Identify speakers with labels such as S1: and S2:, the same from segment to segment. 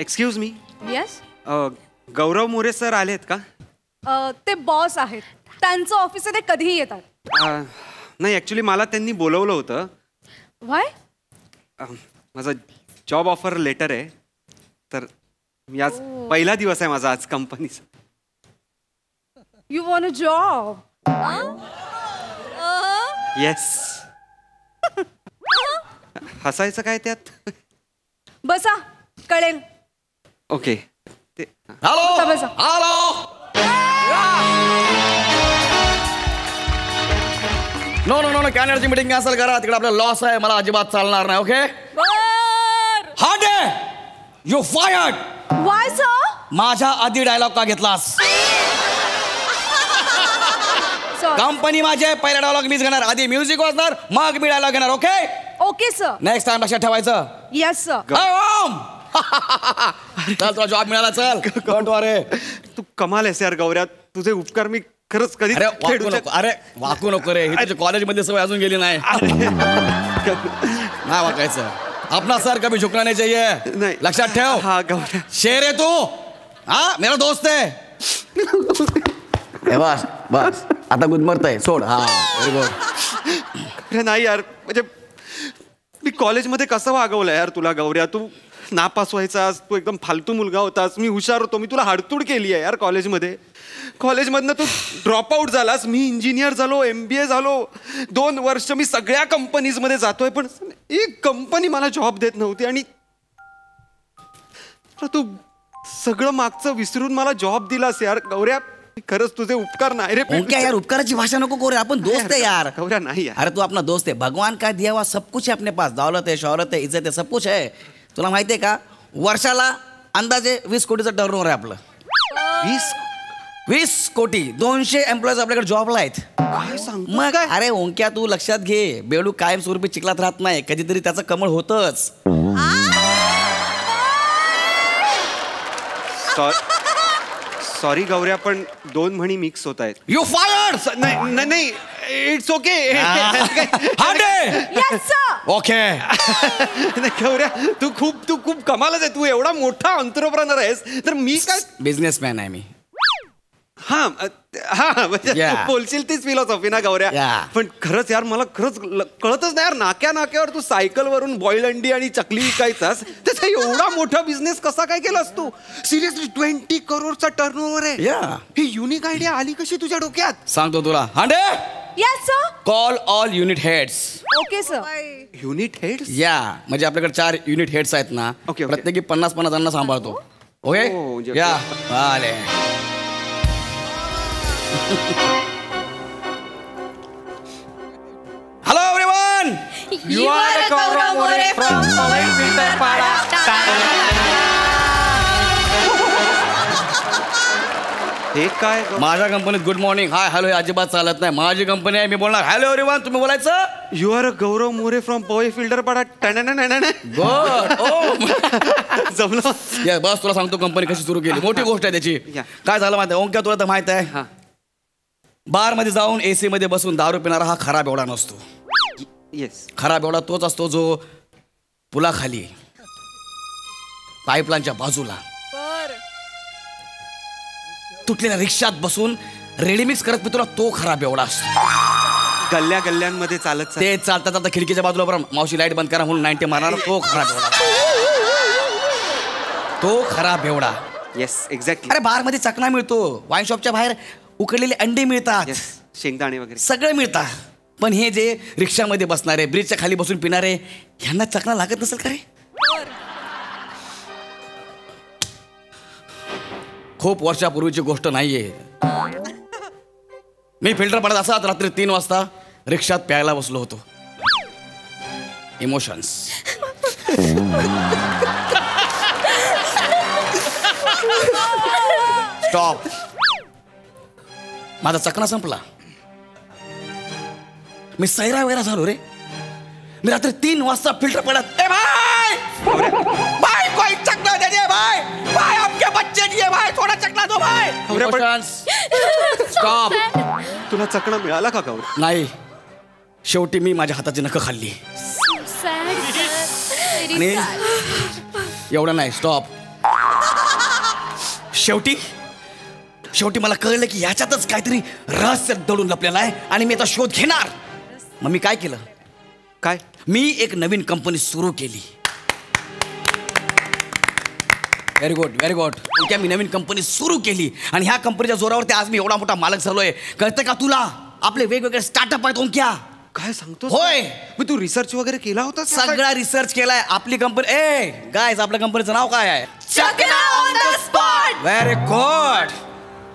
S1: Excuse me.
S2: Yes.
S1: गौरव More sir आलेत का?
S2: ते बॉस आहेत, त्यांचं ऑफिस आहे, ते कधीही येतात.
S1: नाही ॲक्च्युली मला त्यांनी बोलवलं होतं.
S2: व्हाय?
S1: माझा जॉब ऑफर लेटर आहे, तर मी आज पहिला दिवस आहे माझा आज कंपनीचा.
S2: You want a job?
S1: Yes. हसायचं काय त्यात?
S2: बसा, कळेल.
S1: ओके.
S3: हॅलो
S2: बसा.
S3: Hello. No no no no कॅनडची मीटिंग कॅन्सल करा. तिकडे आपला लॉस आहे, मला अजिबात चालणार नाही. ओके हा डे यू फायर्ड.
S2: Why sir?
S3: माझ्या आधी डायलॉग का घेतलास? कंपनी माझी आहे, पहिला डायलॉग मीच घेणार. आधी म्युझिक वाजणार, मग मी डायलॉग घेणार. Okay
S2: okay sir.
S3: Next time लक्षात ठेवायचं.
S2: Yes sir.
S3: चल तुला जॉब मिळाला. चल डोंट वरी.
S1: तू कमाल आहेस यार गौऱ्या, तुझे उपकार मी खरंच कधी.
S3: अरे वाकू नको, अरे वाकू नको रे. ही तुझ्या कॉलेजमध्ये सवय अजून गेली नाही. नाही वाकायचं. अपना सर कभी झुकना नहीं चाहिए.
S1: नाही
S3: लक्षात ठेव.
S1: हा गौऱ्या
S3: शेर है तू. हा मेरा दोस्त है. बस बस आता गुदमरतय. सोड. हा व्हेरी गुड.
S1: नाही यार, म्हणजे मी कॉलेजमध्ये कसं वागवलं यार तुला गौऱ्या. तू नापास व्हायचास, तू एकदम फालतू मुलगा होतास, मी हुशार होतो. मी तुला हाडतूड केली आहे यार कॉलेजमध्ये. कॉलेजमधनं तू ड्रॉपआउट झालास, मी इंजिनियर झालो, MBA झालो. 2 वर्ष मी सगळ्या कंपनीजमध्ये जातोय, पण एक कंपनी मला जॉब देत नव्हती. आणि तू सगळं मागचं विसरून मला जॉब दिलास यार गौऱ्या. खरंच तुझे उपकार नाही रे.
S3: क्या यार उपकाराची भाषा नको करू. आपण दोस्त है यार.
S1: गौऱ्या नाही यार.
S3: अरे तू अपना दोस्त है. भगवान का दिया हुआ सब कुछ है अपने पास. दौलत है, शौहरत है, इज्जत है, सब कुछ है. तुला माहिती आहे का, वर्षाला अंदाजे 20 कोटीचं टर्नओव्हर आहे आपलं. 20 कोटी. 200 एम्प्लॉईज आपल्याकडे जॉबला आहेत.
S1: काय सांगतो?
S3: मग अरे ओंक्या तू लक्षात घे, बेडू कायमस्वरूपी चिखलात राहत नाही, कधीतरी त्याचं कमळ होतच.
S1: सॉरी गौऱ्या, पण 2 म्हणी मिक्स होत आहेत.
S3: You fired.
S1: नाही नाही, इट्स ओके.
S3: ओके
S1: गौऱ्या, तू खूप कमालच आहे. तू एवढा मोठा एंटरप्रेनर आहेस, तर मी काय
S3: बिझनेसमॅन आहे मी.
S1: हा म्हणजे बोलशील तीच फिलॉसॉफी ना गौऱ्या. पण खरंच यार, मला खरंच कळतच नाही यार, नाक्यावर तू सायकलवरून बॉईल अंडी आणि चकली विकायचास, त्याचा एवढा मोठा बिझनेस कसा काय केलास तू? सिरियसली 20 करोडचा टर्नओव्हर आहे. ही युनिक आयडिया आली कशी तुझ्या डोक्यात?
S3: सांगतो तुला. Hande.
S2: Yes sir.
S3: Call all unit heads.
S2: Okay sir.
S1: Unit heads?
S3: या म्हणजे आपल्याकडे 4 युनिट हेड्स आहेत ना. प्रत्येकी 50-50 जणांना सांभाळतो. ओके या आले. Hello everyone.
S4: You are Gaurav More from Powai Filter Pada.
S1: हे काय?
S3: माझ्या कंपनीत गुड मॉर्निंग हाय हॅलो हे अजिबात चालत नाही. माझी कंपनी आहे, मी बोलणार हॅलो एव्हरीवन, तुम्ही बोलायचं
S1: you are Gaurav More from Powai Filter Pada.
S3: Good. ओ
S1: जमलं.
S3: या बस तुला सांगतो कंपनी कशी सुरू केली. मोठी गोष्ट आहे त्याची. काय झालं माहिती आहे ओंक्या, तुला तर माहित आहे, बार मध्ये जाऊन AC मध्ये बसून दारू पिणारा हा खराब एवढा नसतो.
S1: येस.
S3: खराब एवढा तोच असतो जो पुलाखाली पाईपलाईनच्या बाजूला तुटलेल्या रिक्षात बसून रेडीमिक्स करत पितो, तो खराब एवढा असतो.
S1: गल्ल्यांमध्ये चालत
S3: ते चालतात आता खिडकीच्या बाजूला बरं मावशी लाईट बंद करा म्हणून 90 मारणार, तो खराब एवढा. तो खराब एवढा.
S1: Yes exactly.
S3: अरे बार मध्ये चकना मिळतो, वाईन शॉपच्या बाहेर उकडलेले अंडे मिळतात,
S1: शेंगदाणे वगैरे
S3: सगळे मिळतात. पण हे जे रिक्षामध्ये बसणारे, ब्रिजच्या खाली बसून पिणारे, ह्यांना चकना लागत नसेल का रे? खूप वर्षापूर्वीची गोष्ट नाहीये. मी फिल्टर पडत असाच रात्री 3 वाजता रिक्षात प्यायला बसलो होतो. इमोशन्स. स्टॉप. माझा चकना संपला. मी सैरा वगैरे झालो रे. मी रात्री 3 वाजता फिल्टर पडत, ए भाई भाई कोई चकना दे दे भाई, भाई आपके बच्चे दिए भाई, थोड़ा चकना दो भाई. स्टॉप.
S1: तुला चकना मिळाला का गौर?
S3: नाही. शेवटी मी माझ्या हाताची नख खाल्ली. आणि एवढं नाही. स्टॉप. शेवटी मला कळलं की ह्याच्यातच काहीतरी रहस्य दडून लपलेलं आहे आणि मी याचा शोध घेणार. मग मी काय केलं?
S1: काय?
S3: मी एक नवीन कंपनी सुरू केली. Very good. त्या मी नवीन कंपनी सुरू केली आणि ह्या कंपनीच्या जोरावरती आज मी एवढा मोठा मालक झालोय. कळतं का तुला? आपले वेगवेगळे स्टार्टअप आहेत ओंक्या.
S1: काय सांगतो?
S3: होय.
S1: मग तू रिसर्च वगैरे केला होता?
S3: सगळा रिसर्च केलाय. आपली कंपनी गायज आपल्या कंपनीचं नाव काय आहे?
S2: चकना on the spot.
S3: Very good.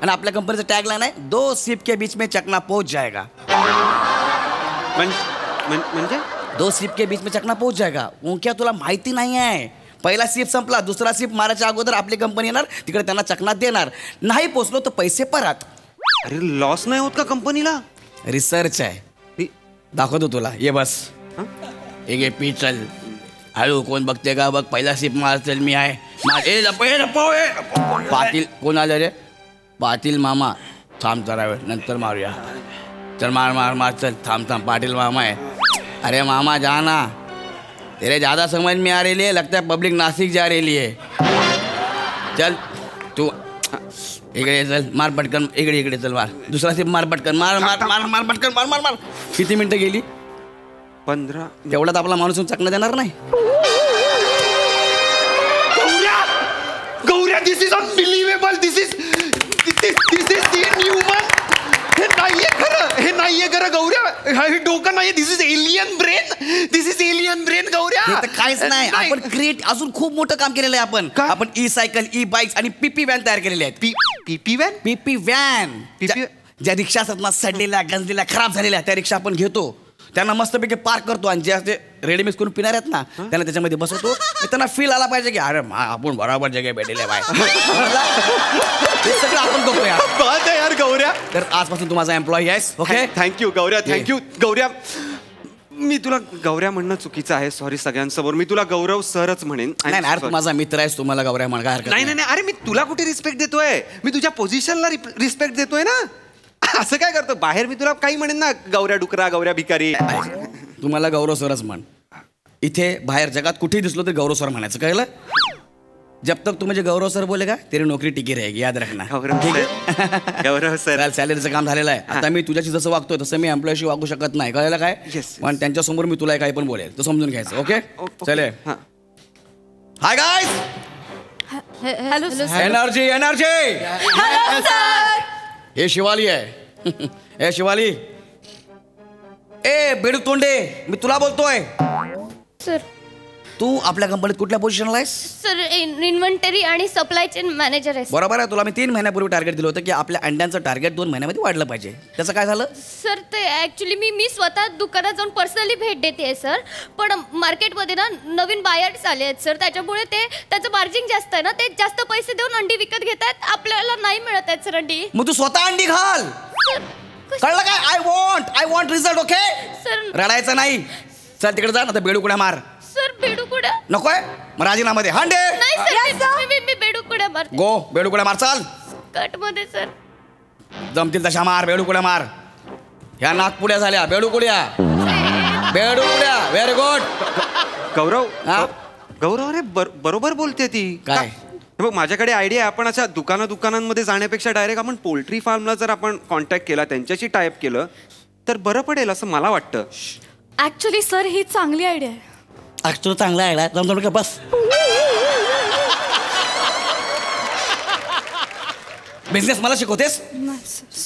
S3: आणि आपल्या कंपनीचं टॅगलाईन आहे 2 सिप के बीच में चकना पहुंच जाएगा.
S1: म्हणजे
S3: 2 सिप के बीच में चकना पहुंच जाएगा. ओंक्या तुला माहिती नाही आहे. पहिला सिप संपला, दुसरा सिप मारायच्या अगोदर आपली कंपनी येणार, तिकडे त्यांना चकना देणार. नाही पोचलो तर पैसे परत.
S1: अरे लॉस नाही होत का कंपनीला?
S3: रिसर्च आहे. दाखवतो तुला. ये बस. एक पी चल. हळू कोण बघते का बघ. पहिला सिप मार. चल मी आहे. पाटील कोण आलं रे? पाटील मामा. थांब जरा वेळ नंतर मारूया. चल मार चल. थांब पाटिल मामा है. अरे मामा जाना, तेरे ज़्यादा समझ में आ रही है, लगता है पब्लिक नासिक जा रही है. चल तू इकडे चल. मार पटकन. इकडे चल मार. दुसरा सिप मार पटकन. मार पटकन. मार. किती मिनिटं गेली?
S1: 15.
S3: तेवढ्यात आपला माणूस चकना देणार नाही.
S1: Gaurya, this is unbelievable. This is inhuman. हे नाहीये खरं गौऱ्या. हे डोकं नाहीये. This is alien brain. Gaurya
S3: हे तर काहीच नाही. आपण क्रिएट अजून खूप मोठं काम केलेलं आहे. आपण ई सायकल, ई बाईक्स आणि पीपी व्हॅन तयार केलेले आहेत. पीपी व्हॅन ज्या रिक्षा असतात ना, सडलेल्या, गंजलेल्या, खराब झालेल्या, त्या रिक्षा आपण घेतो, त्यांना मस्तपैकी पार्क करतो आणि जे असे रेडीमिक्स करून पिणार आहेत ना, त्यांना त्याच्यामध्ये बसवतो. त्यांना फील आला पाहिजे की अरे आपण बरोबर जगे भेटले बाय. हे सगळं आपण करतो
S1: यार गौऱ्या.
S3: तर आजपासून तू माझा एम्प्लॉई आहेस. ओके.
S1: थँक्यू गौऱ्या. थँक्यू गौऱ्या. मी तुला गौऱ्या म्हणणं चुकीचं आहे. सॉरी सगळ्यांसमोर. मी तुला गौरव सरच म्हणेन.
S3: नाही अरे तू माझा मित्र आहेस. तुम्हाला गौऱ्या म्हण काय हरकत
S1: नाही. अरे मी तुला कुठे रिस्पेक्ट देतोय? मी तुझ्या पोझिशनला रिस्पेक्ट देतोय ना. असं काय करतो? बाहेर मी तुला काही म्हणेन ना, गौऱ्या डुकरा, गौऱ्या भिकारी.
S3: तुम्हाला गौरव सरच म्हण. इथे बाहेर जगात कुठेही दिसलो तर गौरव सर म्हणायचं. कळलं? जब तक तू मुझे गौरव सर बोलेगा तेरी नोकरी टिकी रहेगी. याद रखना.
S1: गौरव सर.
S3: सॅलरीचं काम झालेलं आहे. आता मी तुझ्याशी जसं वागतोय तसं मी एम्प्लॉयशी वागू शकत नाही. कळलं काय? पण त्यांच्यासमोर मी तुला काही पण बोलेल तर समजून घ्यायचं. ओके चले. Hi guys.
S2: Hello
S3: energy.
S2: Hello sir.
S3: हे शिवाली आहे. हे शिवाली. बेडूक तोंडे, मी तुला बोलतोय.
S5: सर
S3: तू आपल्या कंपनीत कुठल्या पोझिशनला आहेस?
S5: सर इन्व्हेंटरी आणि सप्लाय चेन मॅनेजर आहे.
S3: बरोबर आहे. तुला मी 3 महिन्यापूर्वी टार्गेट दिलं होतं की आपल्या अंड्यांचं टार्गेट 2 महिन्यामध्ये वाढलं पाहिजे. त्याचं काय झालं?
S5: सर ते ॲक्च्युली मी स्वतः दुकानात जाऊन पर्सनली भेट देते सर. पण मार्केटमध्ये ना नवीन बायर्स आले आहेत सर. त्याच्यामुळे त्याचं मार्जिन जास्त आहे ना. ते जास्त पैसे देऊन अंडी विकत घेत आहेत. आपल्याला नाही मिळत आहेत सर अंडी.
S3: मग तू स्वतः अंडी घाल. कळलं काय? I want result. Okay
S5: sir.
S3: रडायचं नाही. चल तिकडे जा ना. तर बेडूकुड्या मार.
S5: सर बेडूकुड्या
S3: नकोय. मग राजीनामा दे. हांडे.
S5: नाही सर. मी बेडूकुड्या मारते.
S3: गो. बेडूकुड्या मार. चाल.
S5: कट मध्ये सर.
S3: जमतील तशा मार. बेडूकुड्या मार. ह्या नागपुड्या झाल्या. बेडूकुड्या. Very good.
S1: गौरव अरे बरोबर बोलते ती.
S3: काय?
S1: बघ माझ्याकडे आयडिया आहे. आपण अशा दुकानांमध्ये जाण्यापेक्षा डायरेक्ट आपण पोल्ट्री फार्मला जर आपण कॉन्टॅक्ट केला, त्यांच्याशी टाईप केलं तर बरं पडेल असं मला वाटतं.
S2: ऍक्च्युली सर ही चांगली आयडिया आहे.
S3: तुला चांगला आहे. जमतो का? बस. बिझनेस मला शिकवतेस?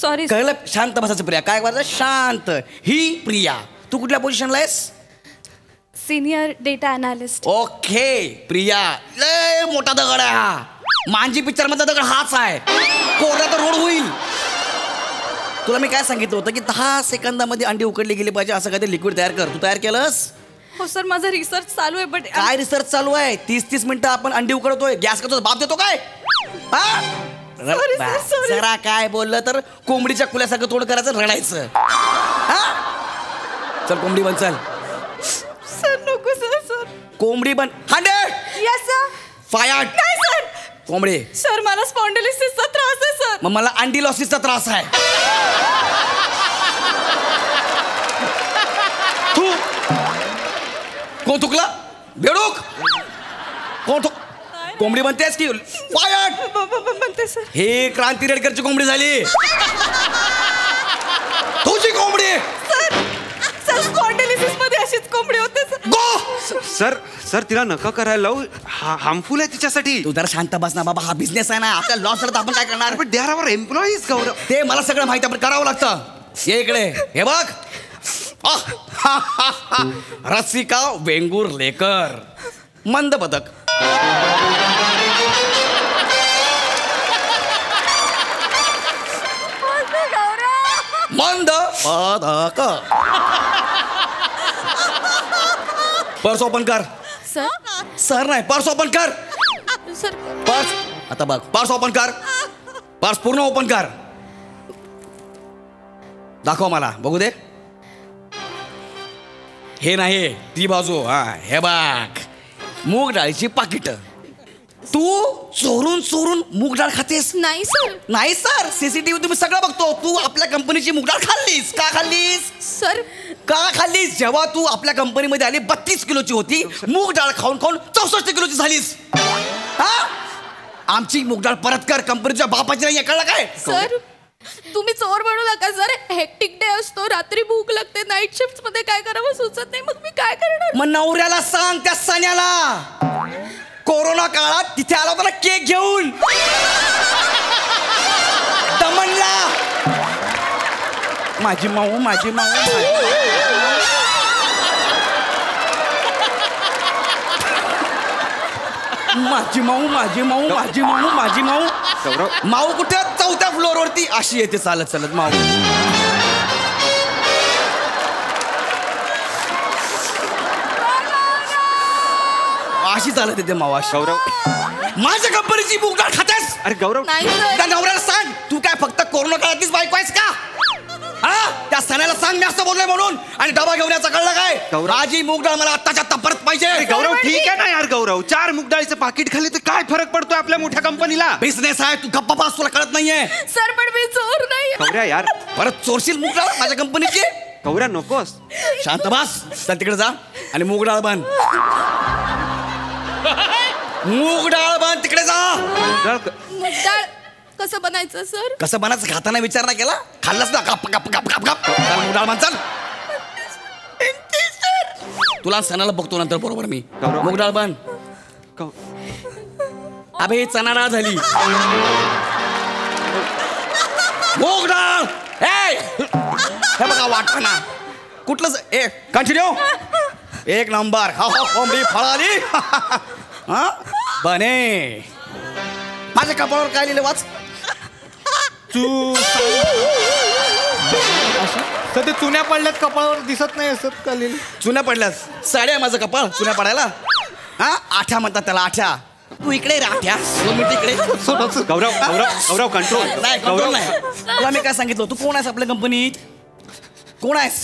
S2: सॉरी.
S3: कळलं? शांत बसायचं प्रिया. काय करायचं? शांत. ही प्रिया. तू कुठल्या पोझिशनला आहेस?
S2: Senior data analyst.
S3: Okay Priya. लय मोठा दगड आहे हा. मांजी पिक्चर मधला दगड हाच आहे. कोरडा तर रोड होईल. तुला मी काय सांगितलं होतं की 10 सेकंदामध्ये अंडी उकडली गेली पाहिजे असं काहीतरी लिक्विड तयार कर. तू तयार केलंस?
S2: हो सर माझा रिसर्च चालू आहे. बट
S3: काय रिसर्च चालू आहे? 30 मिनिटं आपण अंडी उकडतोय. गॅस करतो. बाप देतो काय? जरा काय बोललं तर कोंबडीच्या कुल्यासारखं तोंड करायचं, रडायचं. चल कोंबडी बन. चल
S2: सर नको सर.
S3: कोंबडी बन. 100.
S2: Yes sir.
S3: फायर.
S2: नाही सर.
S3: कोंबडी.
S2: सर मला स्पॉन्डिलिसिसचा त्रास आहे सर.
S3: मग मला अंडी लॉसिसचा त्रास आहे. तू कोण थुकला? बेडूक. कोण थुक? कोंबडी म्हणतेस की फायर्ड?
S2: म्हणते सर.
S3: हे क्रांती रेडकरची कोंबडी झाली. तुझी कोंबडी.
S2: सर स्पॉन्डिलिसिस मध्ये अशीच कोंबडी होते सर.
S3: गो.
S1: सर सर तिला नका करायला लावू. हार्मफुल आहे तिच्यासाठी.
S3: तू जरा शांत बस ना बाबा. हा बिझनेस आहे ना. आपला लॉस झाला तर आपण काय करणार?
S1: पण दे आर आवर एम्प्लॉईज गौरव.
S3: ते मला सगळं माहिती आहे, पण करावं लागतं. ये इकडे हे बघ. रसिका वेंगुर लेकर मंद पदक. मंद पदक. पर्स ओपन कर.
S2: सर.
S3: सर नाही, पर्स ओपन कर.
S2: सर
S3: पर्स आता बघ. पर्स ओपन कर. पर्स पूर्ण ओपन कर. दाखव मला बघू दे. हे नाही ती बाजू. हा हे बघ मूग डाळीची पाकिट. तू चोरून चोरून मूग डाळ खातेस?
S2: नाही सर.
S3: नाही सर, सीसीटीव्ही तुम्ही सगळं बघतो. तू आपल्या कंपनीची मूग डाळ खाल्लीस. का खाल्लीस?
S2: सर
S3: का खाल्लीस? जेव्हा तू आपल्या कंपनीमध्ये आली 32 किलोची होती. मूग डाळ खाऊन खाऊन 64 किलोची झालीस. हा आमची मूग डाळ परत कर. कंपनीच्या बापाची नाही. कळलं काय?
S2: सर तुम्ही चोर म्हणू नका सर. हेक्टिक डे असतो, रात्री भूक लागते, नाईट शिफ्ट मध्ये काय करावं सुचत नाही. मग मी काय करणार?
S3: मग नवऱ्याला सांग त्या सण्याला. कोरोना काळात तिथे आला होता ना केक घेऊन दमनला. माझी माऊ माझी माऊ माझी माऊ माझी माऊ माझी माऊ माझी माऊ.
S1: गौरव
S3: माऊ कुठे? 4थ्या फ्लोअरवरती अशी येते चालत चालत माऊ. अशी चालत येते माऊ अशी.
S1: गौरव
S3: माझ्या कंपनीची मूग डाळ खातेस?
S1: अरे गौरव
S2: नाही सर.
S3: त्या नवऱ्याला सांग तू काय फक्त कोरोना काळातलीच बायको आहेस का? हा त्या सणाला सांग मी असं बोललोय म्हणून. आणि डबा घेऊन याचा कळलं काय?
S1: गौरव.
S3: माझी मूग डाळ मला आत्ताच्या आत्ता परत पाहिजे.
S1: गौरव ठीक आहे ना यार. गौरव 4 मूग डाळीचं पाकिट खाली तर काय फरक पडतोय आपल्या मोठ्या कंपनीला?
S3: बिझनेस आहे. तू गप्पा पास. तुला कळत नाहीये?
S2: सर पण मी चोर नाही.
S1: गौऱ्या यार.
S3: परत चोरशील मूग डाळ माझ्या कंपनीची?
S1: गौऱ्या नकोस.
S3: शांत बस. चल तिकडे जा आणि मूग डाळ बांध. मूग डाळ बांध तिकडे जा.
S2: डाळ कसं बनायचं सर?
S3: कसं बनायचं खाताना विचार नाही केला? खाल्लंच ना गप गप गप गप गप. चल मूग डाळ बांध चल. तुला सणाला बघतो नंतर बरोबर मी.
S1: गौरव.
S3: मूग डाळ बांध. अबे ही चणा डाळ झाली. मूग डाळ. हे बघा वाटणा कुठलंच. कंटिन्यू. एक नंबर. हा हा कोंबडी फळाली. हा बने. माझ्या कपाळावर काय लिहिलं वाच.
S6: सर ते चुन्या पडल्यात कपाळावर दिसत नाही सर. चालेल
S3: चुन्या पडल्यात. साड्या माझं कपाळ चुन्या पडायला. हा आठ्या म्हणतात त्याला. आठ्या. तू इकडे रे आठ्या. 2 मिनिट इकडे.
S1: गौरव गौरव गौरव कंट्रोल.
S3: नाही कंट्रोल नाही. तुला मी काय सांगितलं? तू कोण आहेस आपल्या कंपनीत? कोण आहेस?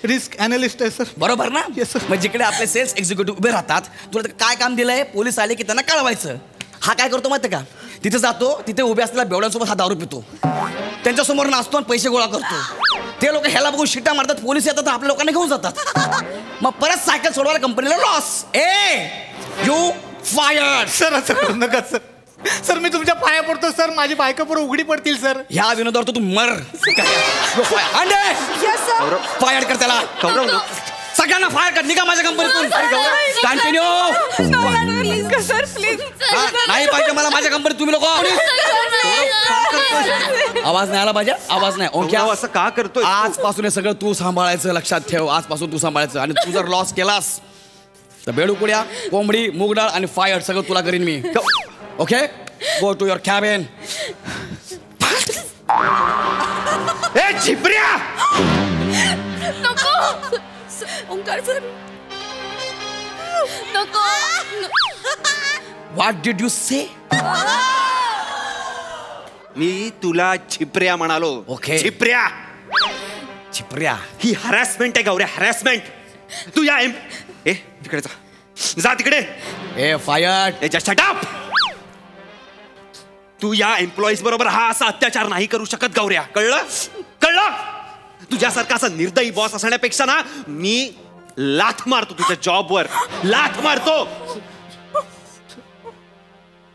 S6: रिस्क अनालिस्ट आहे सर.
S3: बरोबर ना?
S6: Yes, sir.
S3: मग जिकडे आपले सेल्स एक्झिक्युटिव्ह उभे राहतात तुला काय काम दिलंय? पोलीस आले की त्यांना कळवायचं. हा काय करतो माहिती का? तिथे जातो. तिथे उभे असलेल्या बेवड्यांसोबत हा दारू पितो. त्यांच्यासमोर नाचतो आणि पैसे गोळा करतो. ते लोक ह्याला बघून शिट्ट्या मारतात. पोलीस येतात आपल्या लोकांना घेऊन जातात. मग परत सायकल सोडवायला कंपनीला लॉस. You fired.
S6: सर असं करू नका सर. सर मी तुमच्या पाया पडतो सर. माझी बायका पुढे उघडी पडतील सर.
S3: ह्या विनोदावर तू मर. फायर्ड कर त्याला.
S1: गौरव नको.
S3: सगळ्यांना फायर कर. निघा माझ्या कंपनीतून. कंटिन्यू.
S2: Sir please.
S3: नाही पाहिजे मला माझ्या कंपनीत तुम्ही लोक. आवाज नाही आला पाहिजे. आवाज नाही. ओके
S1: गौरव असं का करतोय?
S3: आजपासून हे सगळं तू सांभाळायचं. लक्षात ठेव. आजपासून तू सांभाळायचं. आणि तू जर लॉस केलास तर बेडूकुड्या कोंबडी मूग डाळ आणि फायर सगळं तुला करीन मी. Okay go to your cabin.
S1: ए झिपऱ्या.
S2: नको ओंकार सर. नको.
S3: What did you say?
S1: मी तुला झिपऱ्या म्हणालो.
S3: Okay.
S1: झिपऱ्या.
S3: छिपऱ्या.
S1: ही हॅरॅसमेंट आहे गौऱ्या. हॅरॅसमेंट. तू या ए तिकडे जा. जा तिकडे.
S3: ए फायर.
S1: ए जस्ट शट अप. तू या एम्प्लॉईज बरोबर हा असा अत्याचार नाही करू शकत गौऱ्या. कळलं? कळलं? तुझ्यासारखा असा निर्दयी बॉस असण्यापेक्षा ना मी लाथ मारतो तुझ्या जॉबवर. लाथ मारतो.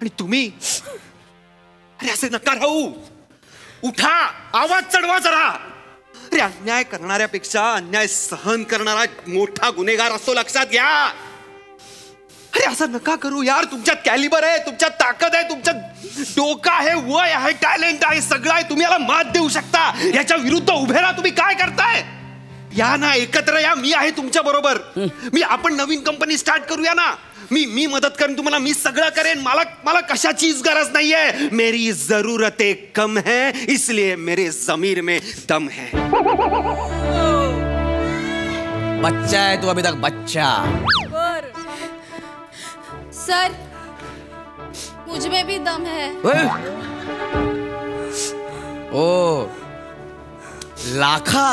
S1: आणि तुम्ही, अरे असे नका राहू, उठा, आवाज चढवा जरा. अरे अन्याय करणाऱ्यापेक्षा अन्याय सहन करणारा मोठा गुन्हेगार असतो, लक्षात घ्या. अरे असं नका करू यार. तुमच्यात कॅलिबर आहे, तुमच्यात ताकद आहे, तुमच्यात डोकं आहे, वय आहे, टॅलेंट आहे, सगळं आहे. तुम्ही याला मात देऊ शकता. याच्या विरुद्ध उभे राहा. तुम्ही काय करताय? या ना, एकत्र या. मी आहे तुमच्या बरोबर. आपण नवीन कंपनी स्टार्ट करूया ना. मी मदत करेन तुम्हाला. मी सगळं करेन. मला कशाचीच गरज नाहीये. मेरी जरूरतें कम है, इसलिए मेरे जमीर में दम है.
S3: बच्चा है तू अभी तक, बच्चा.
S2: सर, मुझ में भी दम है.
S3: ओ लाखा.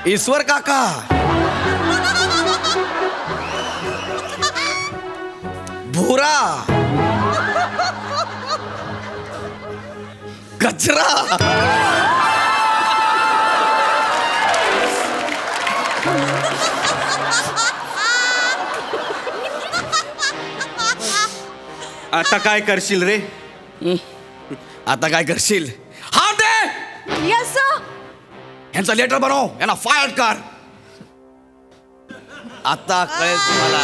S3: ईश्वर काका. भूरा. कचरा.
S1: आता काय करशील रे?
S3: आता काय करशील? हा दे.
S2: Yes sir.
S3: यांचा लेटर बनव, यांना फायर कर. आता कळेल तुम्हाला.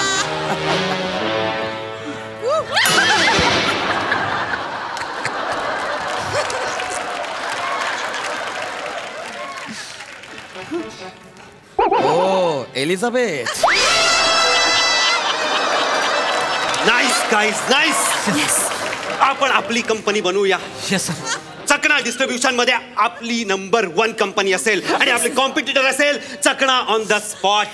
S3: ओ एलिझाबेथ.
S1: Nice guys, nice. आपण आपली कंपनी बनवूया. चकना डिस्ट्रीब्युशन मध्ये आपली नंबर 1 कंपनी असेल आणि आपले कॉम्पिटिटर असेल चकना ऑन द स्पॉट.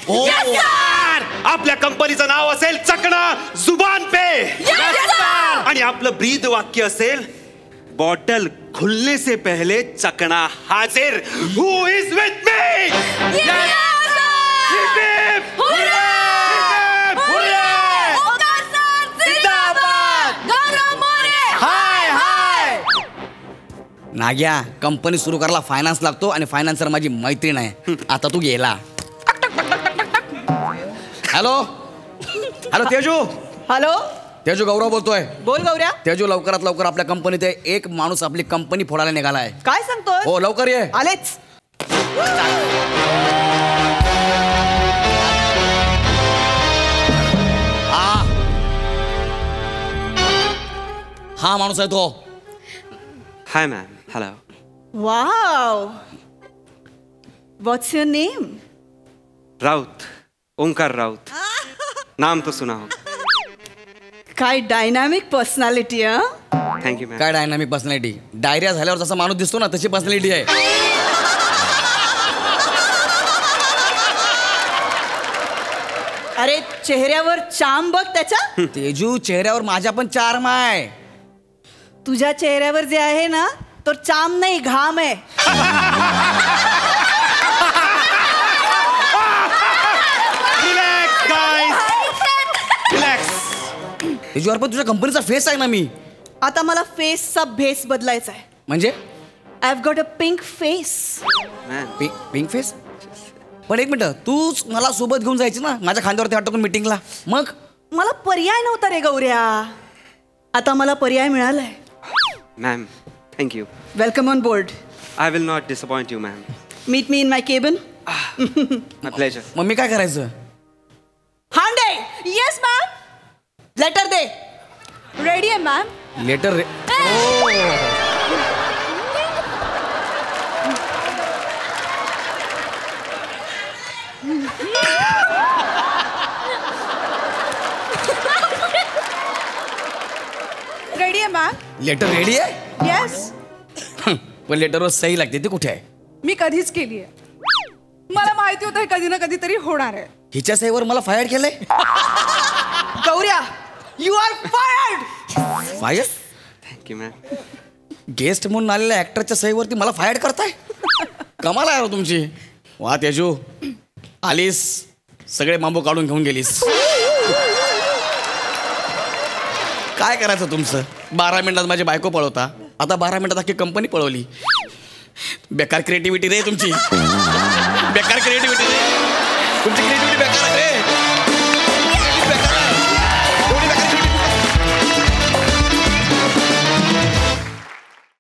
S1: आपल्या कंपनीचं नाव असेल चकना जुबान पे. आणि आपलं ब्रीद वाक्य असेल बॉटल खुलने से पहले चकना हाजिर. Who is with me?
S3: Nagya, company सुरू करायला फायनान्स लागतो आणि फायनान्सर माझी मैत्रीण आहे. आता तू गेला. Hello hello Teju.
S4: Hello,
S3: Teju, Gaurav बोलतोय.
S4: बोल गौऱ्या.
S3: तेजू, लवकरात लवकर आपल्या कंपनीत एक माणूस आपली कंपनी फोडायला निघालाय.
S4: काय सांगतोय?
S3: हो, लवकर ये.
S4: आलेच.
S3: हा माणूस आहे तो.
S1: Hi ma'am. Hello.
S4: Wow, what's your name?
S1: Raut, Omkar Raut. नाम तो सुना हो.
S4: काय डायनामिक पर्सनॅलिटी.
S1: Thank you ma'am.
S3: काय डायनामिक पर्सनॅलिटी? डायरिया झाल्यावर जसा माणूस दिसतो ना तशी पर्सनॅलिटी आहे.
S4: अरे चेहऱ्यावर चाम बघ त्याच्या.
S3: तेजू, चेहऱ्यावर माझ्या पण चार्म आहे.
S4: तुझ्या चेहऱ्यावर जे आहे ना तो चाम नाही, घाम आहे.
S1: Relax guys, relax.
S3: तेजू, अरे पण तुझ्या कंपनीचा फेस आहे ना मी.
S4: आता मला फेसचा भेस बदलायचा आहे.
S3: म्हणजे
S4: I have got a pink face.
S1: Ma'am,
S3: pink face? पण एक मिनिट, तूच मला सोबत घेऊन जायची ना माझ्या खांद्यावरती हात टाकून मीटिंगला. मग
S4: मला पर्याय नव्हता रे गौऱ्या. आता मला पर्याय मिळालाय.
S1: Ma'am, thank you.
S4: Welcome on board.
S1: I will not disappoint you ma'am.
S4: Meet me in my cabin.
S1: My pleasure.
S3: मग मी काय करायचं?
S4: हांडे. Yes ma'am. लेटर दे. रेडी आहे मॅम.
S3: लेटर रे.
S4: रेडी आहे मॅम.
S3: लेटर रेडी आहे?
S4: येस.
S3: पण लेटरवर सही लागते, ती कुठे आहे?
S7: मी कधीच केली आहे. मला माहिती होतं हे कधी ना कधीतरी होणार आहे.
S3: हिच्या सहीवर मला फायर केलंय.
S4: Gaurya, you are fired.
S3: Fire?
S1: Thank you ma'am.
S3: Guest म्हणून आलेल्या ऍक्टरच्या सहीवरती मला फायर करताय? कमाल आहे तुमची. वा तेजू, आलीस, सगळे बांबू काढून घेऊन गेलीस. काय करायचं तुमचं? 12 मिनिटात माझी बायको पळवता, आता 12 मिनिटात अख्खी कंपनी पळवली. बेकार क्रिएटिव्हिटी रे तुमची, बेकार क्रिएटिव्हिटी रे तुमची, क्रिएटिव्हिटी बेकार आहे रे.